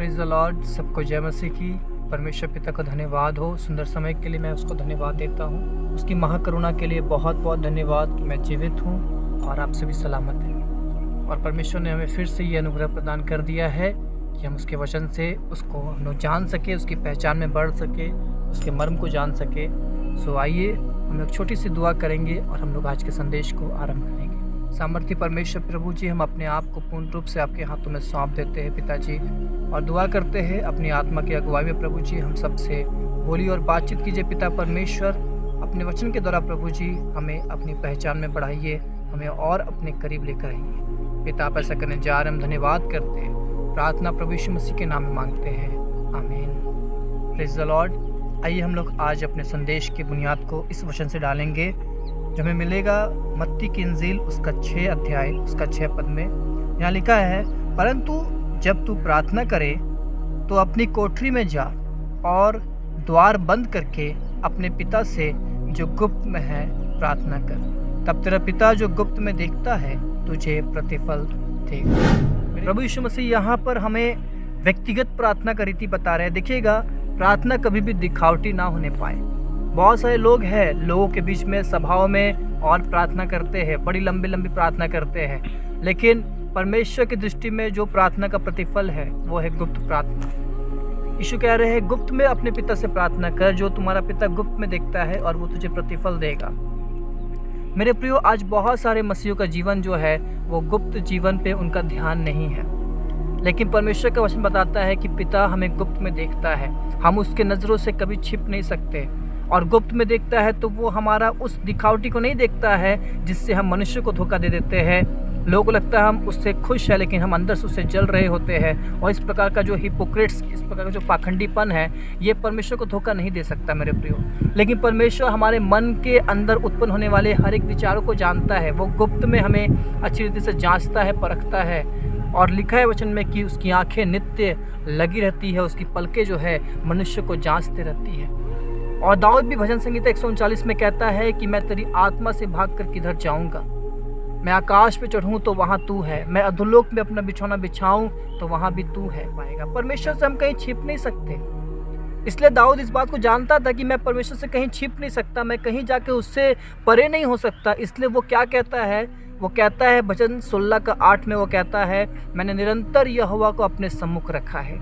Praise the Lord. सबको जय मसीह की। परमेश्वर पिता का धन्यवाद हो सुंदर समय के लिए। मैं उसको धन्यवाद देता हूँ। उसकी महाकरुणा के लिए बहुत बहुत धन्यवाद कि मैं जीवित हूँ और आप सभी सलामत हैं। और परमेश्वर ने हमें फिर से ये अनुग्रह प्रदान कर दिया है कि हम उसके वचन से उसको हम लोग जान सके, उसकी पहचान में बढ़ सके, उसके मर्म को जान सके। सो आइए हम लोग छोटी सी दुआ करेंगे और हम लोग आज के संदेश को आरंभ करेंगे। सामर्थ्य परमेश्वर प्रभु जी, हम अपने आप को पूर्ण रूप से आपके हाथों में सौंप देते हैं पिताजी, और दुआ करते हैं अपनी आत्मा की अगुवाई में प्रभु जी हम सबसे बोली और बातचीत कीजिए पिता परमेश्वर। अपने वचन के द्वारा प्रभु जी हमें अपनी पहचान में बढ़ाइए, हमें और अपने करीब लेकर आइए पिता। आप ऐसा करने जा रहे हम धन्यवाद करते हैं। प्रार्थना प्रभु यीशु मसीह के नाम में मांगते हैं, आमीन। Praise the Lord. आइए हम लोग आज अपने संदेश की बुनियाद को इस वचन से डालेंगे जो हमें मिलेगा मत्ती की इंजील उसका 6 अध्याय उसका 6 पद में। यहाँ लिखा है, परंतु जब तू प्रार्थना करे तो अपनी कोठरी में जा और द्वार बंद करके अपने पिता से जो गुप्त में है प्रार्थना कर, तब तेरा पिता जो गुप्त में देखता है तुझे प्रतिफल देगा। प्रभु यीशु मसीह यहाँ पर हमें व्यक्तिगत प्रार्थना का रीति बता रहे हैं। देखिएगा, प्रार्थना कभी भी दिखावटी ना होने पाए। बहुत सारे लोग हैं लोगों के बीच में सभाओं में और प्रार्थना करते हैं, बड़ी लंबी लंबी प्रार्थना करते हैं, लेकिन परमेश्वर की दृष्टि में जो प्रार्थना का प्रतिफल है वो है गुप्त प्रार्थना। यीशु कह रहे हैं, गुप्त में अपने पिता से प्रार्थना कर, जो तुम्हारा पिता गुप्त में देखता है और वो तुझे प्रतिफल देगा। मेरे प्रियो, आज बहुत सारे मसीहों का जीवन जो है वो गुप्त जीवन पे उनका ध्यान नहीं है, लेकिन परमेश्वर का वचन बताता है कि पिता हमें गुप्त में देखता है। हम उसके नज़रों से कभी छिप नहीं सकते, और गुप्त में देखता है तो वो हमारा उस दिखावटी को नहीं देखता है जिससे हम मनुष्य को धोखा दे देते हैं। लोगों को लगता है हम उससे खुश है, लेकिन हम अंदर से उससे जल रहे होते हैं। और इस प्रकार का जो हिपोक्रेट्स, इस प्रकार का जो पाखंडीपन है, ये परमेश्वर को धोखा नहीं दे सकता मेरे प्रियो। लेकिन परमेश्वर हमारे मन के अंदर उत्पन्न होने वाले हर एक विचारों को जानता है। वो गुप्त में हमें अच्छी रीति से जांचता है, परखता है। और लिखा है वचन में कि उसकी आंखें नित्य लगी रहती है, उसकी पलकें जो है मनुष्य को जांचते रहती है। और दाऊद भी भजन संगीता 139 में कहता है कि मैं तेरी आत्मा से भागकर किधर जाऊंगा, मैं आकाश पे चढ़ूं तो वहां तू है, मैं अधोलोक में अपना बिछौना बिछाऊं तो वहां भी तू है पाएगा। परमेश्वर से हम कहीं छिप नहीं सकते। इसलिए दाऊद इस बात को जानता था कि मैं परमेश्वर से कहीं छिप नहीं सकता, मैं कहीं जाके उससे परे नहीं हो सकता। इसलिए वो क्या कहता है, वो कहता है भजन 16 का 8 में वो कहता है, मैंने निरंतर यहोवा को अपने सम्मुख रखा है।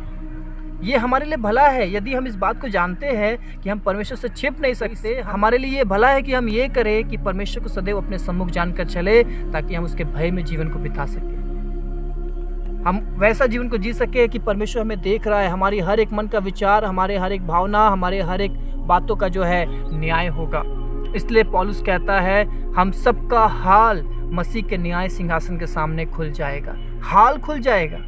ये हमारे लिए भला है यदि हम इस बात को जानते हैं कि हम परमेश्वर से छिप नहीं सकते। हमारे लिए ये भला है कि हम ये करें कि परमेश्वर को सदैव अपने सम्मुख जानकर चले, ताकि हम उसके भय में जीवन को बिता सकें। हम वैसा जीवन को जी सके कि परमेश्वर हमें देख रहा है, हमारी हर एक मन का विचार, हमारे हर एक भावना, हमारे हर एक बातों का जो है न्याय होगा। इसलिए पौलुस कहता है, हम सबका हाल मसीह के न्याय सिंहासन के सामने खुल जाएगा। हाल खुल जाएगा,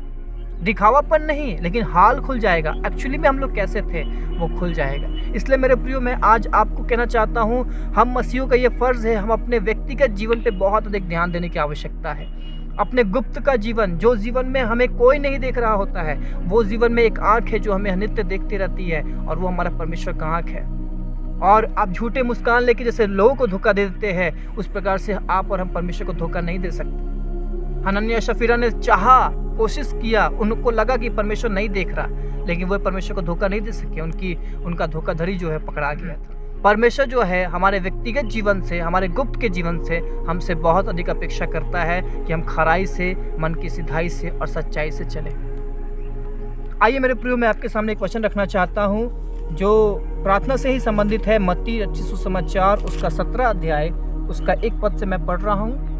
दिखावापन नहीं, लेकिन हाल खुल जाएगा। एक्चुअली में हम लोग कैसे थे वो खुल जाएगा। इसलिए मेरे प्रियो, मैं आज आपको कहना चाहता हूँ, हम मसीहों का ये फ़र्ज़ है, हम अपने व्यक्तिगत जीवन पे बहुत अधिक ध्यान देने की आवश्यकता है। अपने गुप्त का जीवन, जो जीवन में हमें कोई नहीं देख रहा होता है, वो जीवन में एक आँख है जो हमें नित्य देखती रहती है, और वो हमारा परमेश्वर का आँख है। और आप झूठे मुस्कान लेके जैसे लोगों को धोखा दे देते हैं, उस प्रकार से आप और हम परमेश्वर को धोखा नहीं दे सकते। हनन्याह शफीरा ने चाहा, कोशिश किया, उनको लगा कि परमेश्वर नहीं देख रहा, लेकिन वो परमेश्वर को धोखा नहीं दे सके। उनका धोखाधड़ी जो है पकड़ा गया था। परमेश्वर जो है हमारे व्यक्तिगत जीवन से, हमारे गुप्त के जीवन से हमसे बहुत अधिक अपेक्षा करता है कि हम खराई से, मन की सिधाई से और सच्चाई से चले। आइए मेरे प्रियो, मैं आपके सामने एक वचन रखना चाहता हूँ जो प्रार्थना से ही संबंधित है। मत्ती अच्छी सुसमाचार उसका 17 अध्याय उसका 1 पद से मैं पढ़ रहा हूँ।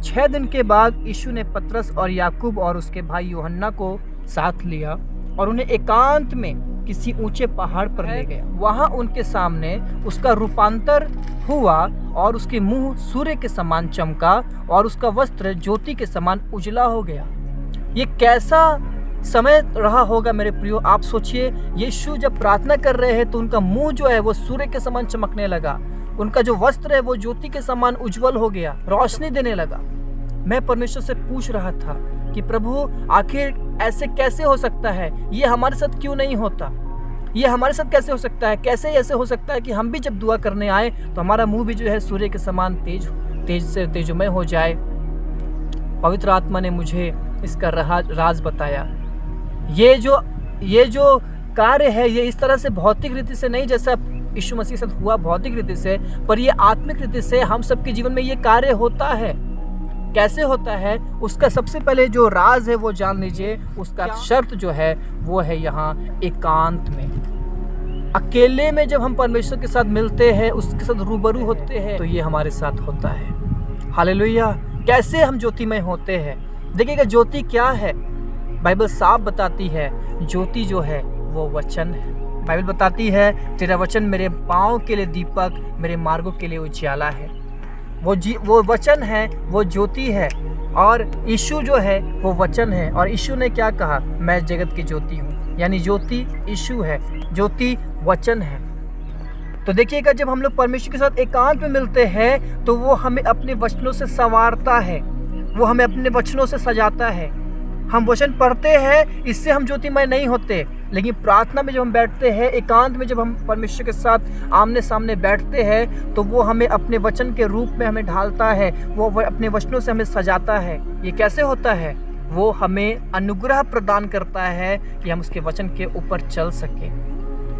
6 दिन के बाद यीशु ने पतरस और याकूब और उसके भाई यूहन्ना को साथ लिया और उन्हें एकांत में किसी ऊंचे पहाड़ पर ले गया। वहां उनके सामने उसका रूपांतर हुआ और उसके मुंह सूर्य के समान चमका और उसका वस्त्र ज्योति के समान उजला हो गया। ये कैसा समय रहा होगा मेरे प्रियो। आप सोचिए, यीशु जब प्रार्थना कर रहे हैं तो उनका मुंह जो है वो सूर्य के समान चमकने लगा, उनका जो वस्त्र है वो ज्योति के समान उज्जवल हो गया, रोशनी देने लगा। मैं परमेश्वर से पूछ रहा था कि प्रभु, आखिर ऐसे कैसे हो सकता है? ये हमारे साथ क्यों नहीं होता? ये हमारे साथ कैसे हो सकता है? कैसे ऐसे हो सकता है कि हम भी जब दुआ करने आए तो हमारा मुंह भी जो है सूर्य के समान तेज से तेजोमय हो जाए? पवित्र आत्मा ने मुझे इसका राज बताया। ये जो ये जो कार्य है ये इस तरह से भौतिक रीति से नहीं जैसा यीशु मसीह के साथ हुआ भौतिक रीति से, पर ये आत्मिक रीति से हम सबके जीवन में ये कार्य होता है। कैसे होता है उसका सबसे पहले जो राज है वो जान लीजिए। उसका शर्त जो है वो है यहाँ एकांत में, अकेले में जब हम परमेश्वर के साथ मिलते हैं, उसके साथ रूबरू होते हैं, तो ये हमारे साथ होता है। हालेलुया। कैसे हम ज्योतिमय होते हैं? देखिएगा ज्योति क्या है, बाइबल साफ बताती है ज्योति जो है वो वचन है। बाइबल बताती है तेरा वचन मेरे पाँव के लिए दीपक, मेरे मार्गों के लिए उजियाला है। वो वचन है, वो ज्योति है। और यीशु जो है वो वचन है। और यीशु ने क्या कहा? मैं जगत की ज्योति हूँ। यानी ज्योति यीशु है, ज्योति वचन है। तो देखिएगा जब हम लोग परमेश्वर के साथ एकांत में मिलते हैं तो वो हमें अपने वचनों से संवारता है, वो हमें अपने वचनों से सजाता है। हम वचन पढ़ते हैं, इससे हम ज्योतिमय नहीं होते, लेकिन प्रार्थना में जब हम बैठते हैं, एकांत में जब हम परमेश्वर के साथ आमने सामने बैठते हैं, तो वो हमें अपने वचन के रूप में हमें ढालता है, वो अपने वचनों से हमें सजाता है। ये कैसे होता है? वो हमें अनुग्रह प्रदान करता है कि हम उसके वचन के ऊपर चल सके।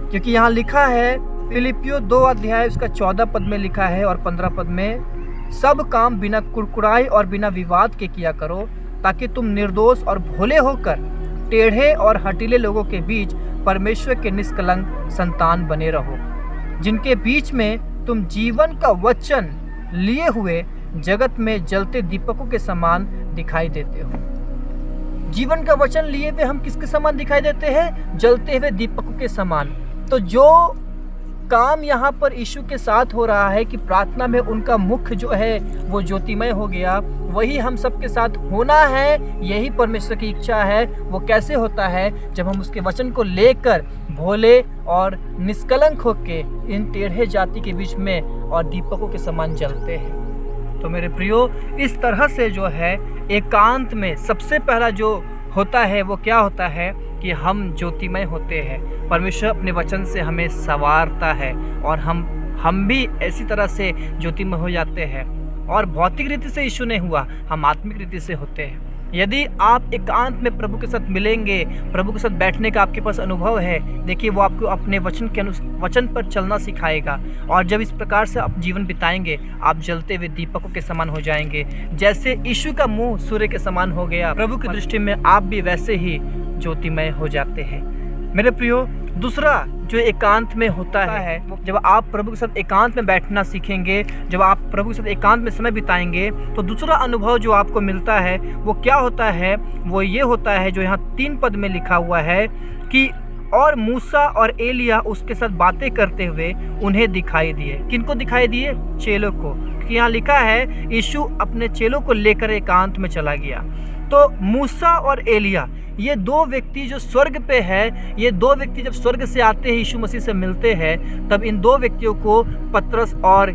क्योंकि यहाँ लिखा है फिलिपियो 2 अध्याय उसका 14 पद में लिखा है और 15 पद में, सब काम बिना कुड़कुड़ाई और बिना विवाद के किया करो, ताकि तुम निर्दोष और भोले होकर टेढ़े और हठीले लोगों के बीच परमेश्वर के निष्कलंक संतान बने रहो, जिनके बीच में तुम जीवन का वचन लिए हुए जगत में जलते दीपकों के समान दिखाई देते हो। जीवन का वचन लिए हुए हम किसके समान दिखाई देते हैं? जलते हुए दीपकों के समान। तो जो काम यहाँ पर यीशु के साथ हो रहा है कि प्रार्थना में उनका मुख जो है वो ज्योतिमय हो गया, वही हम सबके साथ होना है। यही परमेश्वर की इच्छा है। वो कैसे होता है? जब हम उसके वचन को लेकर भोले और निष्कलंक होके इन टेढ़े जाति के बीच में और दीपकों के समान जलते हैं। तो मेरे प्रियो, इस तरह से जो है एकांत में सबसे पहला जो होता है वो क्या होता है कि हम ज्योतिमय होते हैं। परमेश्वर अपने वचन से हमें संवारता है और हम भी ऐसी तरह से ज्योतिमय हो जाते हैं। और भौतिक रीति से यीशु नहीं हुआ, हम आत्मिक रीति से होते हैं। यदि आप एकांत में प्रभु के साथ मिलेंगे, प्रभु के साथ बैठने का आपके पास अनुभव है, देखिए वो आपको अपने वचन पर चलना सिखाएगा। और जब इस प्रकार से आप जीवन बिताएंगे, आप जलते हुए दीपकों के समान हो जाएंगे। जैसे यीशु का मुंह सूर्य के समान हो गया, प्रभु की दृष्टि में आप भी वैसे ही ज्योतिमय हो जाते हैं। मेरे प्रियो, दूसरा जो एकांत में होता है, जब आप प्रभु के साथ एकांत में बैठना सीखेंगे, जब आप प्रभु के साथ एकांत में समय बिताएंगे, तो दूसरा अनुभव जो आपको मिलता है वो क्या होता है? वो ये होता है जो यहाँ 3 पद में लिखा हुआ है कि और मूसा और एलिया उसके साथ बातें करते हुए उन्हें दिखाई दिए। किनको दिखाई दिए? चेलों को। क्योंकि यहाँ लिखा है यीशु अपने चेलों को लेकर एकांत में चला गया। तो मूसा और एलिया, ये 2 व्यक्ति जो स्वर्ग पे है, ये 2 व्यक्ति जब स्वर्ग से आते हैं, यीशु मसीह से मिलते हैं, तब इन 2 व्यक्तियों को पतरस और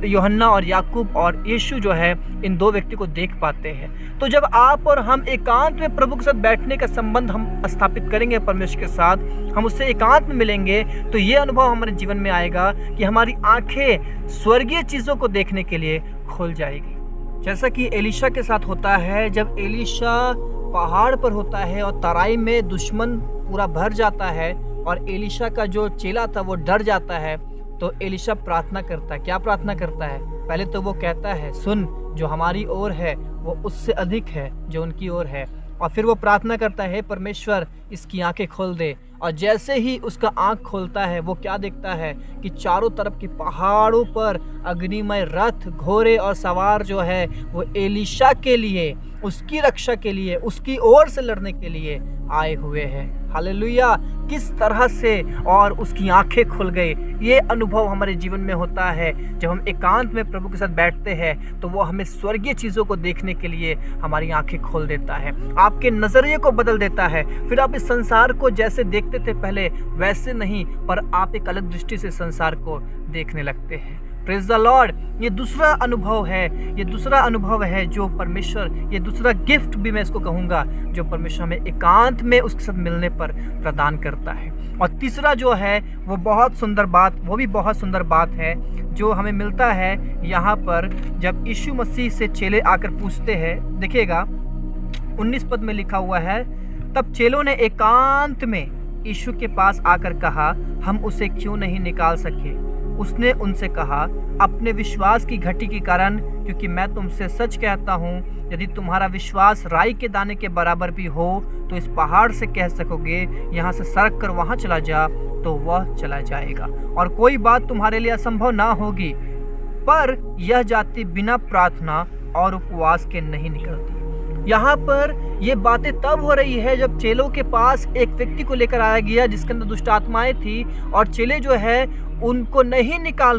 यूहन्ना और याकूब और यीशु जो है इन 2 व्यक्ति को देख पाते हैं। तो जब आप और हम एकांत में प्रभु के साथ बैठने का संबंध हम स्थापित करेंगे परमेश्वर के साथ, हम उससे एकांत में मिलेंगे, तो ये अनुभव हमारे जीवन में आएगा कि हमारी आंखें स्वर्गीय चीज़ों को देखने के लिए खुल जाएगी। जैसा कि एलीशा के साथ होता है, जब एलीशा पहाड़ पर होता है और तराई में दुश्मन पूरा भर जाता है और एलीशा का जो चेला था वो डर जाता है, तो एलीशा प्रार्थना करता है। क्या प्रार्थना करता है? पहले तो वो कहता है, सुन, जो हमारी ओर है वो उससे अधिक है जो उनकी ओर है। और फिर वो प्रार्थना करता है, परमेश्वर इसकी आंखें खोल दे। और जैसे ही उसका आंख खोलता है, वो क्या देखता है कि चारों तरफ के पहाड़ों पर अग्निमय रथ, घोड़े और सवार जो है वो एलीशा के लिए, उसकी रक्षा के लिए, उसकी ओर से लड़ने के लिए आए हुए हैं। हालेलुया! किस तरह से और उसकी आंखें खुल गई। ये अनुभव हमारे जीवन में होता है जब हम एकांत में प्रभु के साथ बैठते हैं, तो वो हमें स्वर्गीय चीज़ों को देखने के लिए हमारी आंखें खोल देता है, आपके नज़रिए को बदल देता है। फिर आप इस संसार को जैसे देखते थे पहले, वैसे नहीं, पर आप एक अलग दृष्टि से संसार को देखने लगते हैं। Praise the Lord! ये दूसरा अनुभव है, ये दूसरा अनुभव है जो परमेश्वर, ये दूसरा गिफ्ट भी मैं इसको कहूँगा, जो परमेश्वर हमें एकांत में उसके साथ मिलने पर प्रदान करता है। और तीसरा जो है वो बहुत सुंदर बात, वो भी बहुत सुंदर बात है जो हमें मिलता है यहाँ पर, जब यीशु मसीह से चेले आकर पूछते हैं। देखिएगा 19 पद में लिखा हुआ है, तब चेलों ने एकांत में यीशु के पास आकर कहा, हम उसे क्यों नहीं निकाल सके? उसने उनसे कहा, अपने विश्वास की घटी के कारण, क्योंकि मैं तुमसे सच कहता हूँ, यदि तुम्हारा विश्वास राई के दाने के बराबर भी हो तो इस पहाड़ से कह सकोगे, यहाँ से सरक कर वहाँ चला जा, तो वह चला जाएगा, और कोई बात तुम्हारे लिए असंभव ना होगी। पर यह जाति बिना प्रार्थना और उपवास के नहीं निकलती। यहाँ पर ये बातें तब हो रही है जब चेलों के पास एक व्यक्ति को लेकर आया गया जिसके अंदर दुष्ट आत्माएं थी, और चेले जो है उनको नहीं निकाल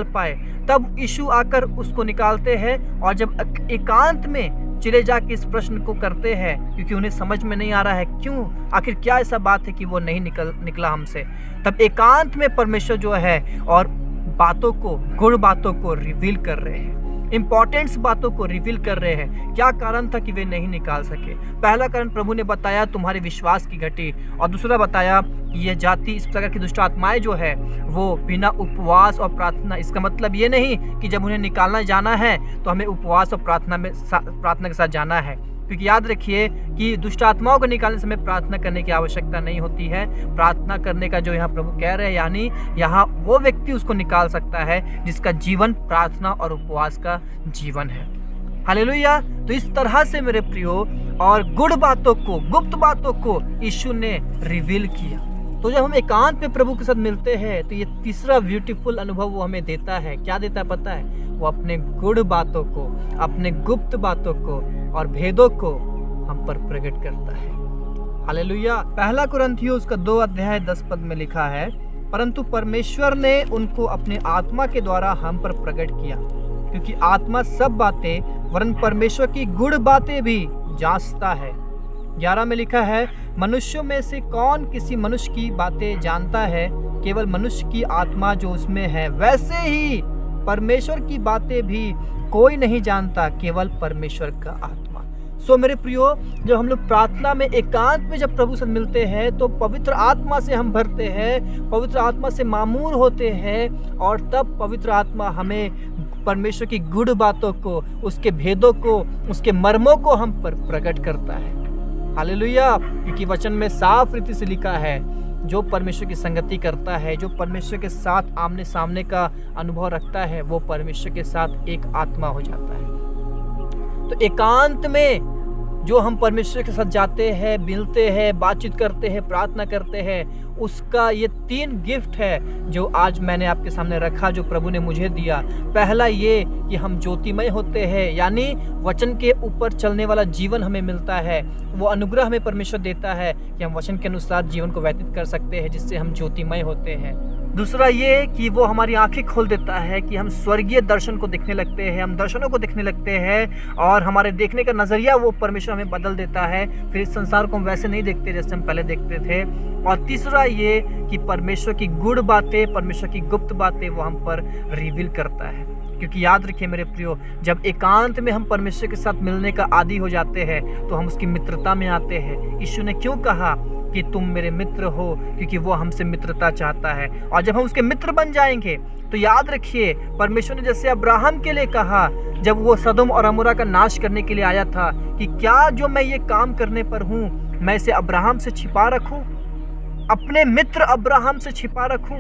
पाए। तब यीशु आकर उसको निकालते हैं, और जब एकांत में चले जाके इस प्रश्न को करते हैं, क्योंकि उन्हें समझ में नहीं आ रहा है क्यों, आखिर क्या ऐसा बात है कि वो नहीं निकला हमसे। तब एकांत में परमेश्वर जो है और बातों को, गुड़ बातों को रिवील कर रहे हैं, इंपॉर्टेंट बातों को रिवील कर रहे हैं। क्या कारण था कि वे नहीं निकाल सके? पहला कारण प्रभु ने बताया, तुम्हारे विश्वास की घटी, और दूसरा बताया कि ये जाति, इस प्रकार की दुष्ट आत्माएं जो है वो बिना उपवास और प्रार्थना। इसका मतलब ये नहीं कि जब उन्हें निकालना जाना है तो हमें उपवास और प्रार्थना के साथ जाना है, क्योंकि याद रखिए कि दुष्ट आत्माओं को निकालने समय प्रार्थना करने की आवश्यकता नहीं होती है। प्रार्थना करने का जो यहाँ प्रभु कह रहे हैं, यानी यहाँ वो व्यक्ति उसको निकाल सकता है जिसका जीवन प्रार्थना और उपवास का जीवन है। हालेलुया। तो इस तरह से मेरे प्रियो, और गुड़ बातों को, गुप्त बातों को यीशु ने रिवील किया। तो जब हम एकांत में प्रभु के साथ मिलते हैं तो ये तीसरा ब्यूटीफुल अनुभव वो हमें देता है। क्या देता है पता है? वो अपने गुड़ बातों को, अपने गुप्त बातों को और भेदों को हम पर प्रकट करता है। हालेलुया। पहला कुरिन्थियों उसका 2 अध्याय 10 पद में लिखा है, परंतु परमेश्वर ने उनको अपने आत्मा के द्वारा हम पर प्रकट किया, क्योंकि आत्मा सब बातें वरन परमेश्वर की गुड़ बातें भी जांचता है। 11 में लिखा है, मनुष्यों में से कौन किसी मनुष्य की बातें जानता है? केवल मनुष्य की आत्मा जो उसमें है। वैसे ही परमेश्वर की बातें भी कोई नहीं जानता, केवल परमेश्वर का आत्मा। सो मेरे प्रियो, जब हम लोग प्रार्थना में एकांत में जब प्रभु से मिलते हैं तो पवित्र आत्मा से हम भरते हैं, पवित्र आत्मा से मामूर होते हैं, और तब पवित्र आत्मा हमें परमेश्वर की गुड़ बातों को, उसके भेदों को, उसके मर्मों को हम पर प्रकट करता है। हालेलुया। क्योंकि वचन में साफ रीति से लिखा है, जो परमेश्वर की संगति करता है, जो परमेश्वर के साथ आमने सामने का अनुभव रखता है, वो परमेश्वर के साथ एक आत्मा हो जाता है। तो एकांत में जो हम परमेश्वर के साथ जाते हैं, मिलते हैं, बातचीत करते हैं, प्रार्थना करते हैं, उसका ये 3 गिफ्ट है जो आज मैंने आपके सामने रखा, जो प्रभु ने मुझे दिया। पहला ये कि हम ज्योतिमय होते हैं, यानी वचन के ऊपर चलने वाला जीवन हमें मिलता है। वो अनुग्रह हमें परमेश्वर देता है कि हम वचन के अनुसार जीवन को व्यतीत कर सकते हैं, जिससे हम ज्योतिमय होते हैं। दूसरा ये कि वो हमारी आंखें खोल देता है कि हम स्वर्गीय दर्शन को देखने लगते हैं, हम दर्शनों को देखने लगते हैं, और हमारे देखने का नज़रिया वो परमेश्वर हमें बदल देता है। फिर इस संसार को हम वैसे नहीं देखते जैसे हम पहले देखते थे। और तीसरा ये कि परमेश्वर की गुड़ बातें, परमेश्वर की गुप्त बातें वो हम पर रिवील करता है। क्योंकि याद रखिए मेरे प्रियो, जब एकांत में हम परमेश्वर के साथ मिलने का आदी हो जाते हैं तो हम उसकी मित्रता में आते हैं। यीशु ने क्यों कहा कि तुम मेरे मित्र हो? क्योंकि वो हमसे मित्रता चाहता है। और जब हम उसके मित्र बन जाएंगे तो याद रखिए, परमेश्वर ने जैसे अब्राहम के लिए कहा, जब वो सदोम और अमोरा का नाश करने के लिए आया था, कि क्या जो मैं ये काम करने पर हूँ मैं इसे अब्राहम से छिपा रखूँ, अपने मित्र अब्राहम से छिपा रखूँ?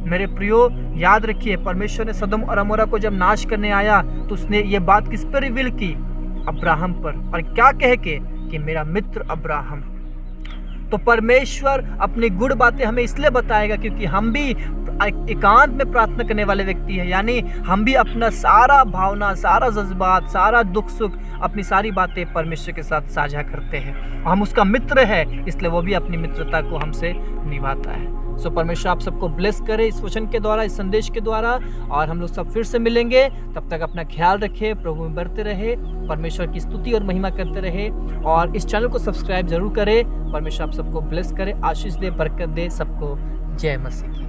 मेरे प्रियो, याद रखिए, परमेश्वर ने सदोम और अमोरा को जब नाश करने आया तो उसने ये बात किस पर रिवील की? अब्राहम पर। और क्या कह के? कि मेरा मित्र अब्राहम। तो परमेश्वर अपनी गुड़ बातें हमें इसलिए बताएगा क्योंकि हम भी एकांत में प्रार्थना करने वाले व्यक्ति हैं, यानी हम भी अपना सारा भावना, सारा जज्बात, सारा दुख सुख, अपनी सारी बातें परमेश्वर के साथ साझा करते हैं। और हम उसका मित्र है, इसलिए वो भी अपनी मित्रता को हमसे निभाता है। सो परमेश्वर आप सबको ब्लेस करे इस वचन के द्वारा, इस संदेश के द्वारा, और हम लोग सब फिर से मिलेंगे। तब तक अपना ख्याल रखें, प्रभु में बढ़ते रहे, परमेश्वर की स्तुति और महिमा करते रहे, और इस चैनल को सब्सक्राइब जरूर करें। परमेश्वर आप सबको ब्लेस करे, आशीष दे, बरकत दे। सबको जय मसीह की।